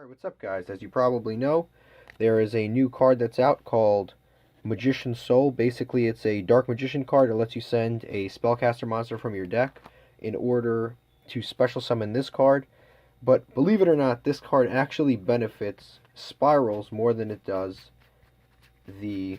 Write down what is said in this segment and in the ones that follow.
Alright, what's up guys? As you probably know, there is a new card that's out called Magician's Soul. Basically, it's a Dark Magician card that lets you send a spellcaster monster from your deck in order to special summon this card. But believe it or not, this card actually benefits Spyrals more than it does the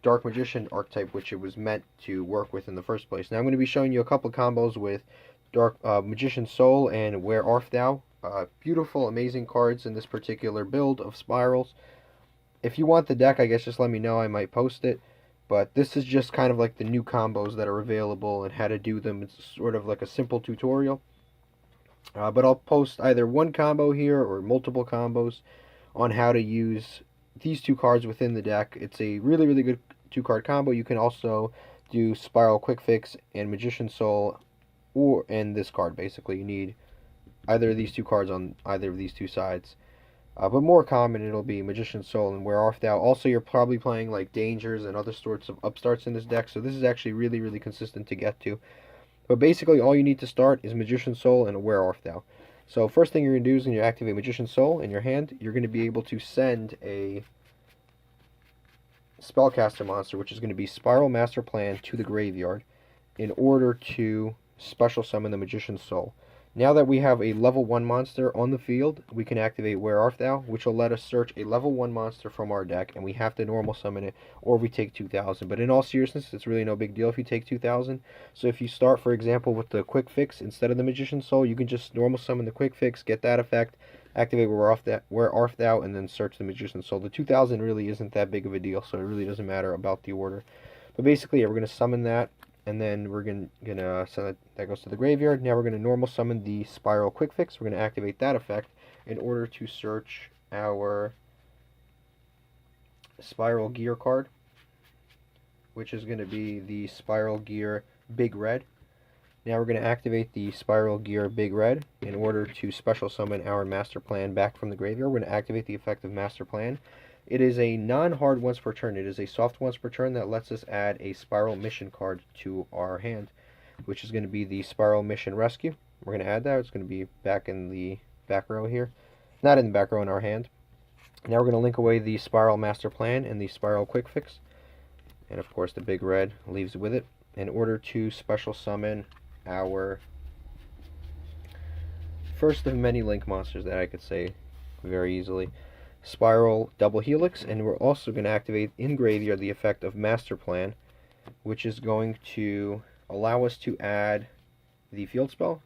Dark Magician archetype, which it was meant to work with in the first place. Now I'm going to be showing you a couple combos with Dark Magician's Soul and Where Art Thou. Beautiful, amazing cards in this particular build of Spyrals. If you want the deck, I guess just let me know. I might post it. But this is just kind of like the new combos that are available and how to do them. It's sort of like a simple tutorial. But I'll post either one combo here or multiple combos on how to use these two cards within the deck. It's a really, really good two-card combo. You can also do Spiral Quick Fix and Magician's Soul, and this card. Basically, you need either of these two cards on either of these two sides. But more common, it'll be Magician's Soul and Where Art Thou. Also, you're probably playing like Dangers and other sorts of upstarts in this deck, so this is actually really, really consistent to get to. But basically, all you need to start is Magician's Soul and Where Art Thou. So first thing you're going to do is when you activate Magician's Soul in your hand, you're going to be able to send a spellcaster monster, which is going to be Spiral Master Plan, to the graveyard in order to special summon the Magician's Soul. Now that we have a level 1 monster on the field, we can activate Where Art Thou, which will let us search a level 1 monster from our deck, and we have to normal summon it, or we take 2,000. But in all seriousness, it's really no big deal if you take 2,000. So if you start, for example, with the Quick Fix instead of the Magician's Soul, you can just normal summon the Quick Fix, get that effect, activate Where Art Thou, and then search the Magician's Soul. The 2,000 really isn't that big of a deal, so it really doesn't matter about the order. But basically, yeah, we're going to summon that. And then we're gonna send that goes to the graveyard. Now we're gonna normal summon the Spiral Quick Fix. We're gonna activate that effect in order to search our Spiral Gear card, which is gonna be the Spiral Gear Big Red. Now we're gonna activate the Spiral Gear Big Red in order to special summon our Master Plan back from the graveyard. We're gonna activate the effect of Master Plan. It is a non-hard once per turn. It is a soft once per turn that lets us add a Spiral Mission card to our hand, which is going to be the Spiral Mission Rescue. We're going to add that. It's going to be back in the back row here. Not in the back row, in our hand. Now we're going to link away the Spiral Master Plan and the Spiral Quick Fix. And of course the Big Red leaves with it in order to special summon our first of many link monsters that I could say very easily. Spiral Double Helix, and we're also going to activate in graveyard the effect of Master Plan, which is going to allow us to add the field spell,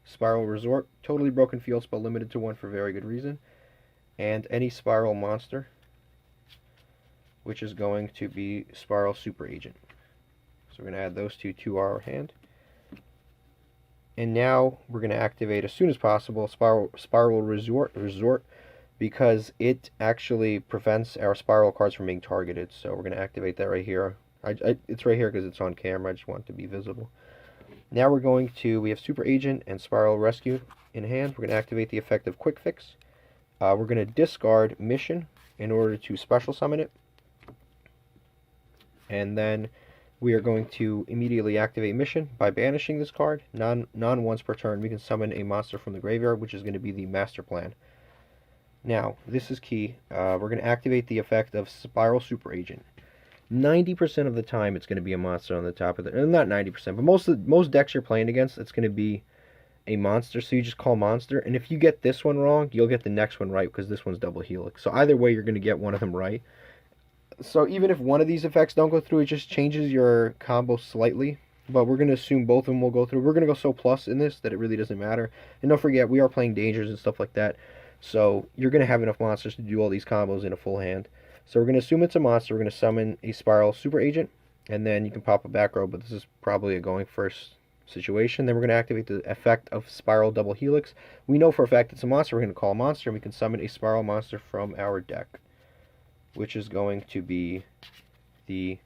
Spiral Resort, totally broken field spell, limited to 1 for very good reason, and any Spiral monster, which is going to be Spiral Super Agent. So we're going to add those two to our hand. And now we're going to activate as soon as possible Spiral Resort, because it actually prevents our Spiral cards from being targeted. So we're going to activate that right here. It's right here because it's on camera. I just want it to be visible. Now we have Super Agent and Spiral Rescue in hand. We're going to activate the effect of Quick Fix. We're going to discard Mission in order to special summon it. And then we are going to immediately activate Mission by banishing this card. Non once per turn, we can summon a monster from the graveyard, which is going to be the Master Plan. Now, this is key. We're going to activate the effect of Spiral Super Agent. 90% of the time, it's going to be a monster on the top of the... not 90%, but most decks you're playing against, it's going to be a monster. So you just call monster. And if you get this one wrong, you'll get the next one right, because this one's Double Helix. So either way, you're going to get one of them right. So even if one of these effects don't go through, it just changes your combo slightly. But we're going to assume both of them will go through. We're going to go so plus in this that it really doesn't matter. And don't forget, we are playing Dangers and stuff like that. So you're going to have enough monsters to do all these combos in a full hand. So we're going to assume it's a monster. We're going to summon a Spiral Super Agent. And then you can pop a back row, but this is probably a going first situation. Then we're going to activate the effect of Spiral Double Helix. We know for a fact it's a monster. We're going to call a monster, and we can summon a Spiral monster from our deck, which is going to be the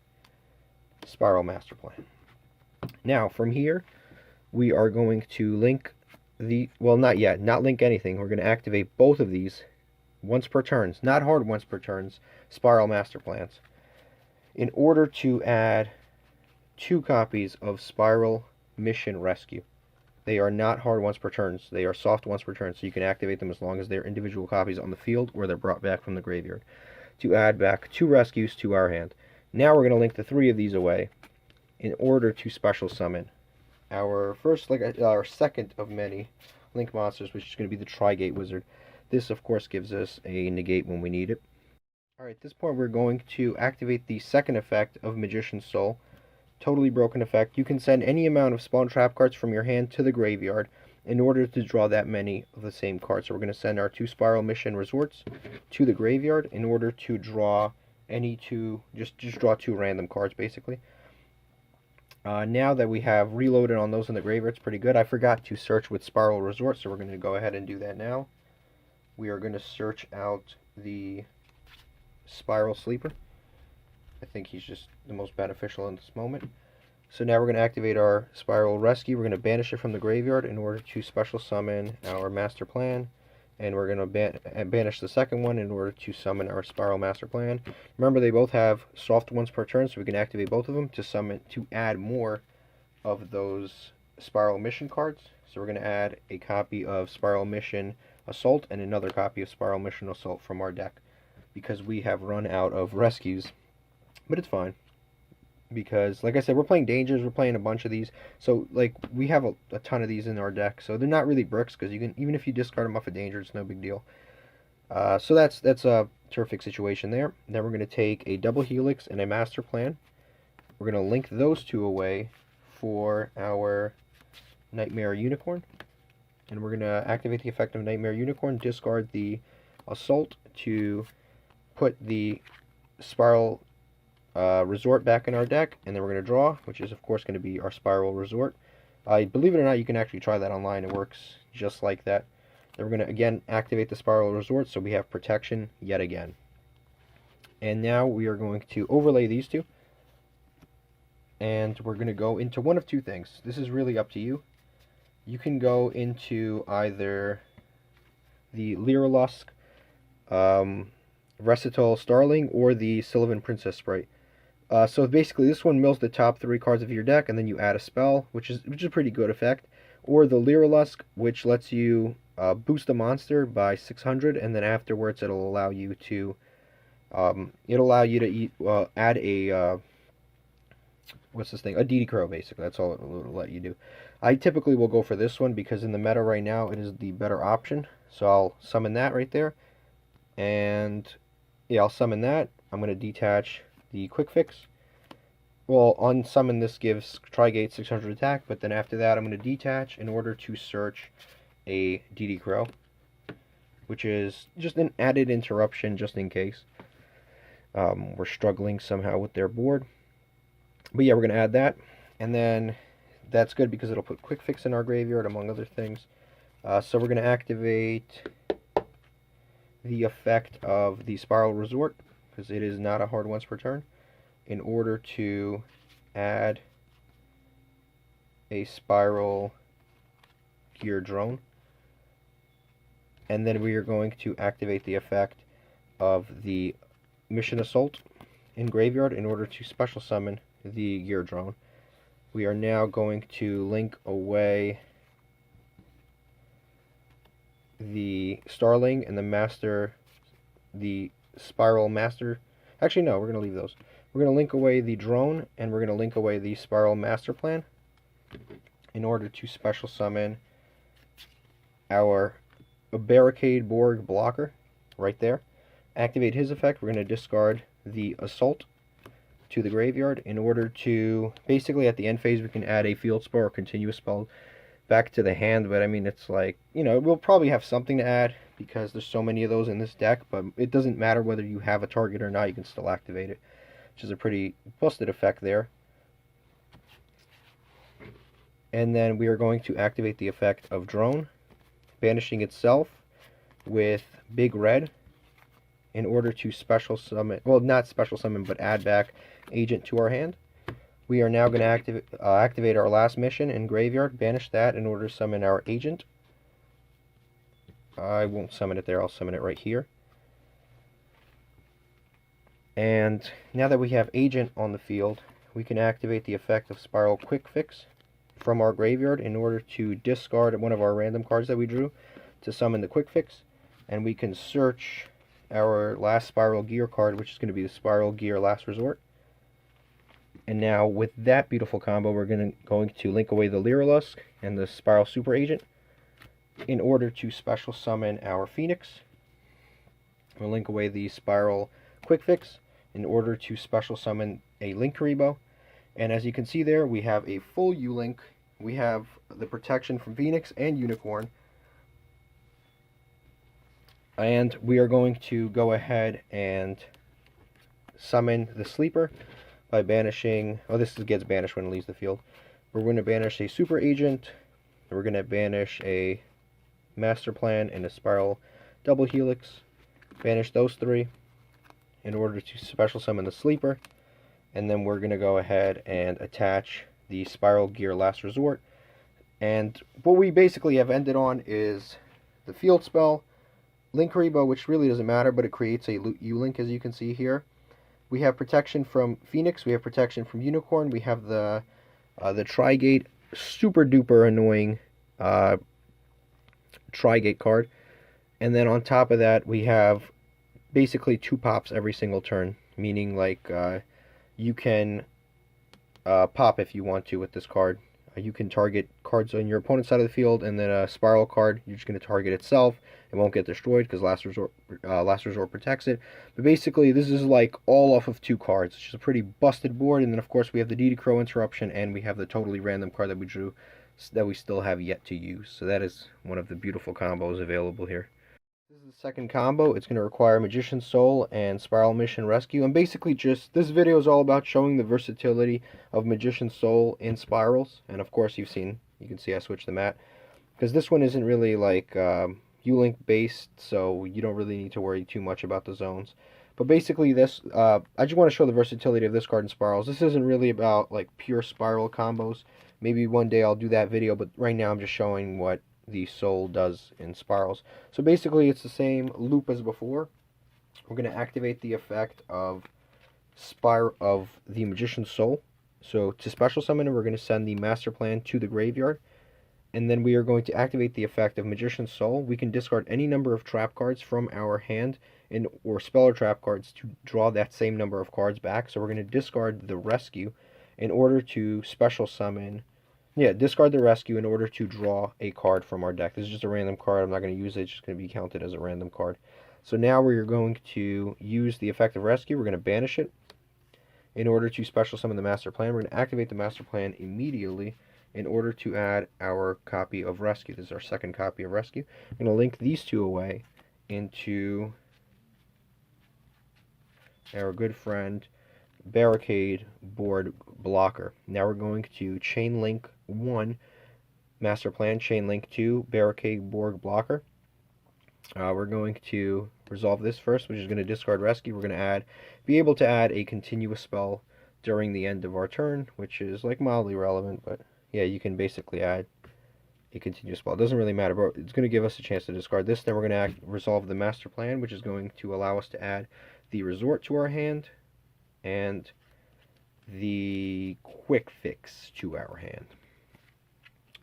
Spiral Master Plan. Now, from here, we are going to link not yet, not link anything. We're going to activate both of these once per turns, not hard once per turns, Spiral Master Plans, in order to add 2 copies of Spiral Mission Rescue. They are not hard once per turn. They are soft once per turn, so you can activate them as long as they're individual copies on the field or they're brought back from the graveyard to add back 2 rescues to our hand. Now we're going to link the 3 of these away in order to special summon our our second of many link monsters, which is going to be the Trigate Wizard. This, of course, gives us a negate when we need it. Alright, at this point we're going to activate the second effect of Magician's Soul. Totally broken effect. You can send any amount of spawn trap cards from your hand to the graveyard in order to draw that many of the same cards. So we're going to send our 2 Spiral Mission Resorts to the graveyard in order to draw just draw 2 random cards, basically. Now that we have reloaded on those in the graveyard, it's pretty good. I forgot to search with Spiral Resort, so we're going to go ahead and do that now. We are going to search out the Spiral Sleeper. I think he's just the most beneficial in this moment. So now we're going to activate our Spiral Rescue. We're going to banish it from the graveyard in order to special summon our Master Plan. And we're going to banish the second one in order to summon our Spiral Master Plan. Remember, they both have soft ones per turn, so we can activate both of them to add more of those Spiral Mission cards. So we're going to add a copy of Spiral Mission Assault and another copy of Spiral Mission Assault from our deck, because we have run out of rescues. But it's fine, because like I said, we're playing Dangers, we're playing a bunch of these, so like we have a ton of these in our deck, so they're not really bricks, because you can, even if you discard them off a Danger, it's no big deal. So that's a terrific situation there. Then we're going to take a Double Helix and a Master Plan. We're going to link those 2 away for our Nightmare Unicorn, and we're going to activate the effect of Nightmare Unicorn, discard the Assault to put the Spiral Resort back in our deck, and then we're going to draw, which is of course going to be our Spiral Resort. Believe it or not, you can actually try that online. It works just like that. Then we're going to again activate the Spiral Resort, so we have protection yet again. And now we are going to overlay these 2, and we're going to go into one of 2 things. This is really up to you. You can go into either the Lyrilusk Versatile Starling or the Sylvan Princess Sprite. So basically this one mills the top 3 cards of your deck, and then you add a spell, which is a pretty good effect. Or the Lyrilusk, which lets you boost a monster by 600, and then afterwards it'll allow you to add a what's this thing? A DD Crow, basically. That's all it'll let you do. I typically will go for this one because in the meta right now it is the better option. So I'll summon that right there, and yeah, I'll summon that. I'm going to detach the Quick Fix. Well, unsummon this gives Trigate 600 attack, but then after that I'm going to detach in order to search a DD Crow, which is just an added interruption just in case we're struggling somehow with their board. But yeah, we're going to add that, and then that's good because it'll put Quick Fix in our graveyard, among other things. So we're going to activate the effect of the Spiral Resort, because it is not a hard once per turn, in order to add a Spiral Gear Drone. And then we are going to activate the effect of the Mission Assault in graveyard in order to special summon the Gear Drone. We are now going to link away the Starling and the Spiral Master. Actually, no, we're going to leave those. We're going to link away the drone, and we're going to link away the Spiral Master Plan in order to special summon our Barricade Borg blocker right there. Activate his effect. We're going to discard the Assault to the graveyard in order to, basically at the end phase, we can add a Field Spell or Continuous Spell back to the hand. But I mean, it's like, you know, we'll probably have something to add because there's so many of those in this deck, but it doesn't matter whether you have a target or not, you can still activate it, which is a pretty busted effect there. And then we are going to activate the effect of Drone, banishing itself with Big Red in order to special summon, well, not special summon, but add back Agent to our hand. We are now going to activate our last mission in graveyard, banish that in order to summon our Agent. I won't summon it there, I'll summon it right here. And now that we have Agent on the field, we can activate the effect of Spiral Quick Fix from our graveyard in order to discard one of our random cards that we drew to summon the Quick Fix, and we can search our last Spiral Gear card, which is going to be the Spiral Gear Last Resort. And now with that beautiful combo, we're going to link away the Lyrilusk and the Spiral Super Agent in order to special summon our Phoenix. We'll link away the Spiral Quick Fix in order to special summon a Linkuriboh. And as you can see there, we have a full U-Link. We have the protection from Phoenix and Unicorn. And we are going to go ahead and summon the Sleeper by banishing... Oh, this gets banished when it leaves the field. We're going to banish a Super Agent. We're going to banish a Master Plan and a Spiral Double Helix. Banish those three in order to special summon the Sleeper. And then we're going to go ahead and attach the Spiral Gear Last Resort. And what we basically have ended on is the field spell, Linkuriboh, which really doesn't matter, but it creates a U-Link, as you can see here. We have protection from Phoenix, we have protection from Unicorn, we have the Trigate, super duper annoying Trigate card. And then on top of that, we have basically 2 pops every single turn, meaning like you can pop if you want to with this card. You can target cards on your opponent's side of the field, and then a Spiral card, you're just going to target itself. It won't get destroyed because Last Resort protects it. But basically, this is like all off of 2 cards. It's just a pretty busted board. And then, of course, we have the DD Crow Interruption, and we have the totally random card that we drew that we still have yet to use. So that is one of the beautiful combos available here. This is the second combo. It's going to require Magician's Soul and Spiral Mission Rescue. And basically just, this video is all about showing the versatility of Magician's Soul in Spirals. And of course you can see I switched the mat. Because this one isn't really like U-Link based, so you don't really need to worry too much about the zones. But basically this, I just want to show the versatility of this card in Spirals. This isn't really about like pure Spiral combos. Maybe one day I'll do that video, but right now I'm just showing what the Soul does in Spirals. So basically it's the same loop as before. We're going to activate the effect of the Magician's Soul. So to special summon it, we're going to send the Master Plan to the graveyard. And then we are going to activate the effect of Magician's Soul. We can discard any number of trap cards from our hand or spell or trap cards to draw that same number of cards back. So we're going to discard the Rescue in order to special summon... Yeah, discard the Rescue in order to draw a card from our deck. This is just a random card. I'm not going to use it. It's just going to be counted as a random card. So now we're going to use the effect of Rescue. We're going to banish it in order to special summon the Master Plan. We're going to activate the Master Plan immediately in order to add our copy of Rescue. This is our second copy of Rescue. I'm going to link these 2 away into our good friend Barricade Board Blocker. Now we're going to chain link 1 Master Plan, chain link 2 Barricade Board Blocker. We're going to resolve this first, which is going to discard Rescue. We're going to be able to add a continuous spell during the end of our turn, which is like mildly relevant, but yeah, you can basically add a continuous spell. It doesn't really matter, but it's going to give us a chance to discard this. Then we're going to resolve the Master Plan, which is going to allow us to add the Resort to our hand and the Quick Fix to our hand.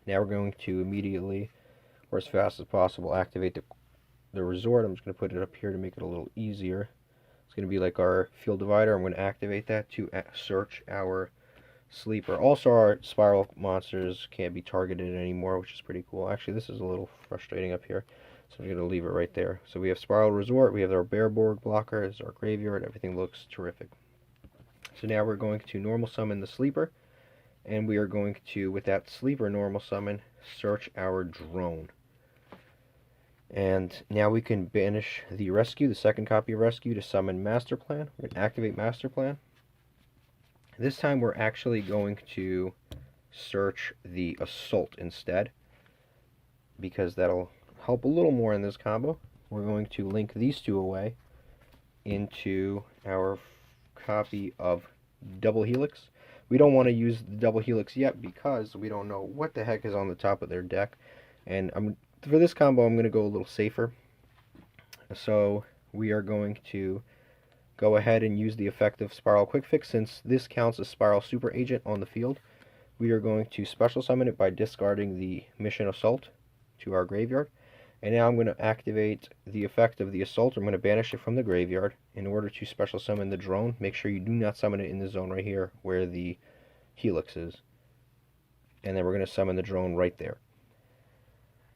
Now we're going to immediately, or as fast as possible, activate the Resort. I'm just going to put it up here to make it a little easier. It's going to be like our field divider. I'm going to activate that to search our Sleeper. Also, our Spiral monsters can't be targeted anymore, which is pretty cool. Actually, this is a little frustrating up here, so I'm going to leave it right there. So we have Spiral Resort, we have our Bearborg Blocker, as our graveyard. Everything looks terrific. So now we're going to normal summon the Sleeper, and we are going to, with that Sleeper normal summon, search our Drone. And now we can banish the Rescue, the second copy of Rescue, to summon Master Plan. We're going to activate Master Plan. This time we're actually going to search the Assault instead, because that'll help a little more in this combo. We're going to link these 2 away into our copy of Double Helix. We don't want to use the Double Helix yet because we don't know what the heck is on the top of their deck. And for this combo, I'm going to go a little safer. So we are going to go ahead and use the effective Spiral Quick Fix, since this counts as Spiral Super Agent on the field. we are going to special summon it by discarding the Mission Assault to our graveyard. And now I'm going to activate the effect of the Assault. I'm going to banish it from the graveyard in order to special summon the drone. Make sure you do not summon it in the zone right here where the Helix is. And then we're going to summon the drone right there.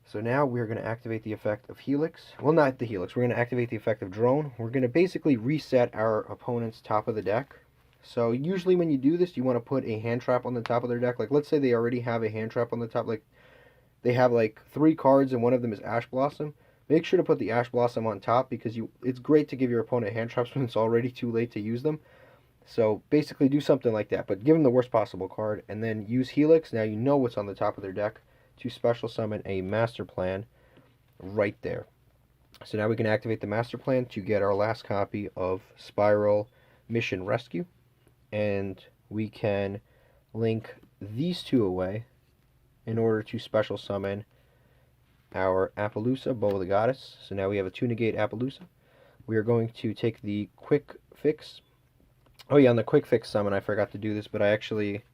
So now we're going to activate the effect of Helix. Well, not the Helix. We're going to activate the effect of Drone. We're going to basically reset our opponent's top of the deck. So usually when you do this, you want to put a hand trap on the top of their deck. Like, let's say they already have a hand trap on the top. Like, they have like 3 cards and one of them is Ash Blossom. Make sure to put the Ash Blossom on top because it's great to give your opponent hand traps when it's already too late to use them. So basically do something like that. But give them the worst possible card and then use Helix. Now you know what's on the top of their deck, to special summon a Master Plan right there. So now we can activate the Master Plan to get our last copy of SPYRAL Mission Rescue. And we can link these 2 away in order to special summon our Appaloosa, Bow of the Goddess. So now we have a 2-negate Appaloosa. We are going to take the Quick Fix. Oh yeah, on the Quick Fix summon, I forgot to do this, but I actually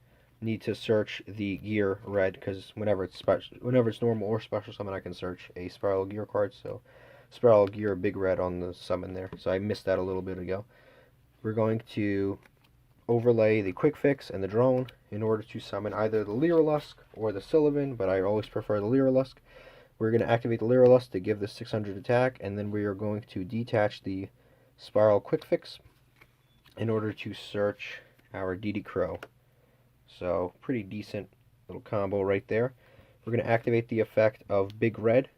need to search the gear red, because whenever it's normal or special summon, I can search a SPYRAL gear card. So SPYRAL gear big red on the summon there. So I missed that a little bit ago. We're going to overlay the Quick Fix and the drone in order to summon either the Lyrilusk or the Sylvan, but I always prefer the Lyrilusk. We're going to activate the Lyrilusk to give this 600 attack, and then we are going to detach the SPYRAL Quick Fix in order to search our DD Crow. So pretty decent little combo right there. We're going to activate the effect of Big Red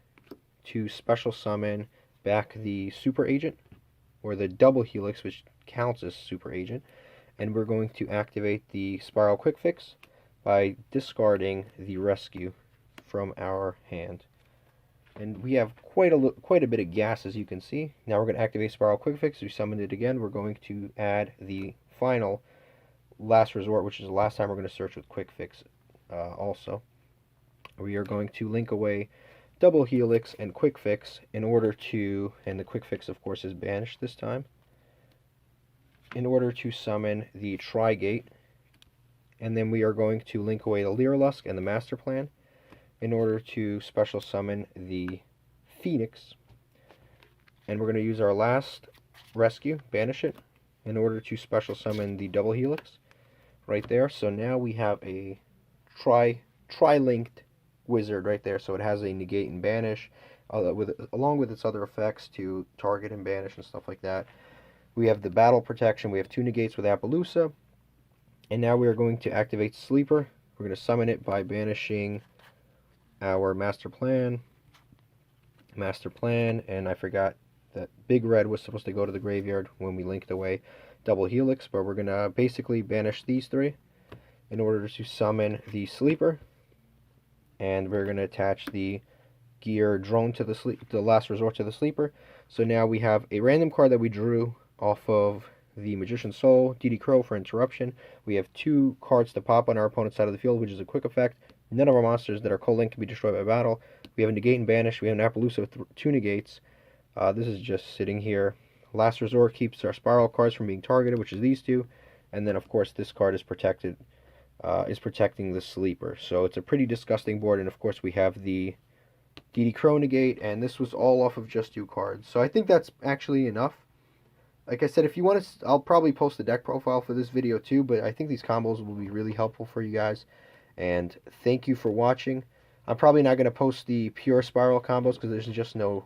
to special summon back the Super Agent, or the Double Helix, which counts as Super Agent. And we're going to activate the SPYRAL Quick Fix by discarding the Rescue from our hand. And we have quite a bit of gas, as you can see. Now we're going to activate SPYRAL Quick Fix. We summoned it again. We're going to add the final Last Resort, which is the last time we're going to search with Quick Fix also. We are going to link away Double Helix and Quick Fix in order to, and the Quick Fix of course is banished this time, in order to summon the Tri-Gate. And then we are going to link away the Lyrilusk and the Master Plan in order to special summon the Phoenix. And we're going to use our last Rescue, banish it, in order to special summon the Double Helix right there. So now we have a tri-linked wizard right there. So it has a negate and banish along with its other effects to target and banish and stuff like that. We have the battle protection. We have 2 negates with Appaloosa. And now we are going to activate Sleeper. We're going to summon it by banishing our Master Plan, and I forgot that Big Red was supposed to go to the graveyard when we linked away Double Helix, but we're going to basically banish these 3 in order to summon the Sleeper, and we're going to attach the Gear Drone to the Last Resort to the Sleeper. So now we have a random card that we drew off of the Magician's Soul, DD Crow for interruption. We have 2 cards to pop on our opponent's side of the field, which is a quick effect. None of our monsters that are co-linked can be destroyed by battle. We have a negate and banish. We have an Appaloosa with 2 negates. This is just sitting here. Last Resort keeps our SPYRAL cards from being targeted, which is these 2. And then, of course, this card is protecting the Sleeper. So it's a pretty disgusting board. And, of course, we have the DD Crow negate. And this was all off of just 2 cards. So I think that's actually enough. Like I said, if you want to, I'll probably post the deck profile for this video too. But I think these combos will be really helpful for you guys. And thank you for watching. I'm probably not going to post the pure SPYRAL combos because there's just no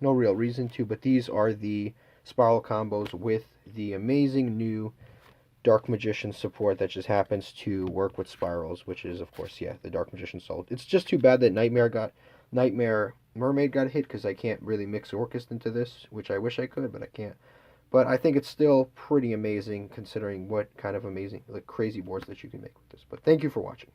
real reason to, but these are the SPYRAL combos with the amazing new Dark Magician support that just happens to work with spirals, which is, of course, yeah, the Dark Magician Soul. It's just too bad that Nightmare Mermaid got hit because I can't really mix Orchest into this, which I wish I could, but I can't. But I think it's still pretty amazing considering what kind of amazing, like, crazy boards that you can make with this. But thank you for watching.